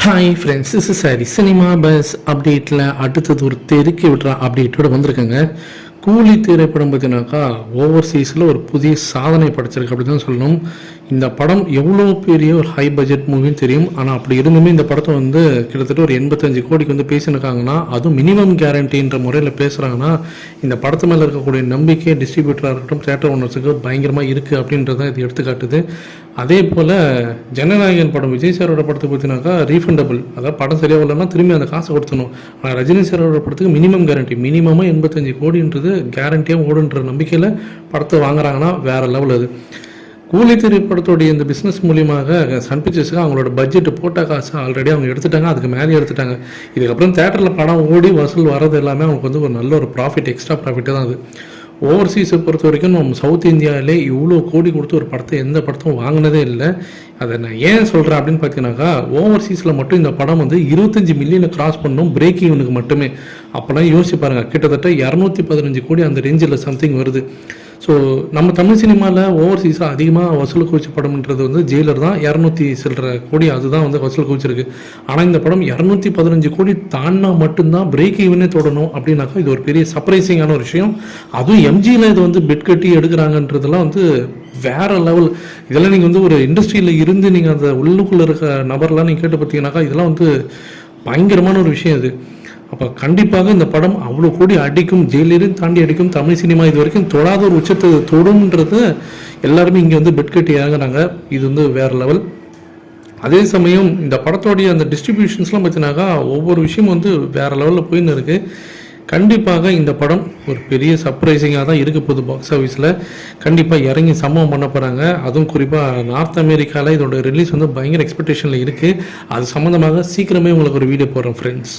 Hi friends, this is sorry cinema bus அப்டேட்டில் அடுத்தது ஒரு தெருக்கி விட்ற அப்டேட்டோடு வந்திருக்கேங்க. கூலி திரைப்படம் பார்த்தீங்கன்னாக்கா ஓவர்சீஸில் ஒரு புதிய சாதனை படைச்சிருக்கு அப்படி தான் சொல்லணும். இந்த படம் எவ்வளோ பெரிய ஒரு ஹை பட்ஜெட் மூவின்னு தெரியும். ஆனால் அப்படி இருந்துமே இந்த படத்தை வந்து கிட்டத்தட்ட ஒரு 85 கோடிக்கு வந்து பேசினிருக்காங்கன்னா, அதுவும் மினிமம் கேரண்டின்ற முறையில் பேசுகிறாங்கன்னா, இந்த படத்து மேலே இருக்கக்கூடிய நம்பிக்கை டிஸ்ட்ரிபியூட்டராக இருக்கட்டும், தேட்டர் ஓனர்ஸுக்கு பயங்கரமாக இருக்குது அப்படின்றத இது எடுத்துக்காட்டுது. அதே போல் ஜனநாயகன் படம் விஜய் சாரோட படத்துக்கு பார்த்தீங்கன்னாக்கா ரீஃபண்டபிள், அதாவது படம் சரியாக வரலன்னா திரும்பி அந்த காசை கொடுத்தணும். ஆனால் ரஜினி சாரோட படத்துக்கு மினிமம் கேரண்டி, மினிமமாக 85 கோடின்றது கேரண்டியாக ஓடுன்ற நம்பிக்கையில் படத்தை வாங்குறாங்கன்னா வேறு லெவல். அது கூலி திரைப்படத்துடைய இந்த பிஸ்னஸ் மூலியமாக சன் பிக்சர்ஸுக்கு அவங்களோட பட்ஜெட் போட்ட காசு ஆல்ரெடி அவங்க எடுத்துட்டாங்க, அதுக்கு மேலே எடுத்துட்டாங்க. இதுக்கப்புறம் தேட்டரில் படம் ஓடி வசூல் வரது எல்லாமே அவங்களுக்கு வந்து ஒரு நல்ல ஒரு ப்ராஃபிட், எக்ஸ்ட்ரா ப்ராஃபிட்டு தான் அது. ஓவர்சீஸை பொறுத்த வரைக்கும் நம்ம சவுத் இந்தியாவிலே இவ்வளோ கோடி கொடுத்து ஒரு படத்தை எந்த படத்தும் வாங்கினதே இல்லை. அதை நான் ஏன் சொல்கிறேன் அப்படின்னு பார்த்தீங்கன்னாக்கா, ஓவர்சீஸில் மட்டும் இந்த படம் வந்து 25 மில்லியனை கிராஸ் பண்ணணும் பிரேக் ஈவனுக்கு மட்டுமே. அப்போலாம் யோசிச்சு பாருங்கள், கிட்டத்தட்ட 215 கோடி அந்த ரேஞ்சில் சம்திங் வருது. ஸோ நம்ம தமிழ் சினிமாவில் ஓவர்சீஸாக அதிகமாக வசூல் குவிச்ச படம்ன்றது வந்து ஜெயிலர் தான். 200 சில்லற கோடி அதுதான் வந்து வசூல் குவிச்சிருக்கு. ஆனால் இந்த படம் 215 கோடி தாண்டினா மட்டும்தான் பிரேக் ஈவனே தொடணும் அப்படின்னாக்கா இது ஒரு பெரிய சர்ப்ரைசிங்கான ஒரு விஷயம். அதுவும் எம்ஜியில் இது வந்து பெட் கட்டி எடுக்கிறாங்கன்றதெல்லாம் வந்து வேறு லெவல். இதெல்லாம் நீங்கள் வந்து ஒரு இண்டஸ்ட்ரியில் இருந்து நீங்கள் அந்த உள்ளுக்குள்ளே இருக்க நபர்லாம் நீங்கள் கேட்டு பார்த்தீங்கன்னாக்கா இதெல்லாம் வந்து பயங்கரமான ஒரு விஷயம் இது. அப்போ கண்டிப்பாக இந்த படம் அவ்வளோ கோடி அடிக்கும், ஜெயிலையும் தாண்டி அடிக்கும். தமிழ் சினிமா இது வரைக்கும் தொடாத ஒரு உச்சத்தை தொடும்ன்றது எல்லாருமே இங்கே வந்து பெட் கட்டி இறங்குறாங்க. இது வந்து வேறு லெவல். அதே சமயம் இந்த படத்தோடைய அந்த டிஸ்ட்ரிபியூஷன்ஸ்லாம் பார்த்தீங்கன்னாக்கா ஒவ்வொரு விஷயமும் வந்து வேறு லெவலில் போயின்னு இருக்குது. கண்டிப்பாக இந்த படம் ஒரு பெரிய சர்ப்ரைசிங்காக தான் இருக்க போகுது. பாக்ஸ் ஆஃபீஸில் கண்டிப்பாக இறங்கி சம்பவம் பண்ண போகிறாங்க. அதுவும் குறிப்பாக நார்த் அமெரிக்காவில் இதோட ரிலீஸ் வந்து பயங்கர எக்ஸ்பெக்டேஷனில் இருக்குது. அது சம்மந்தமாக சீக்கிரமே உங்களுக்கு ஒரு வீடியோ போடுறேன் ஃப்ரெண்ட்ஸ்.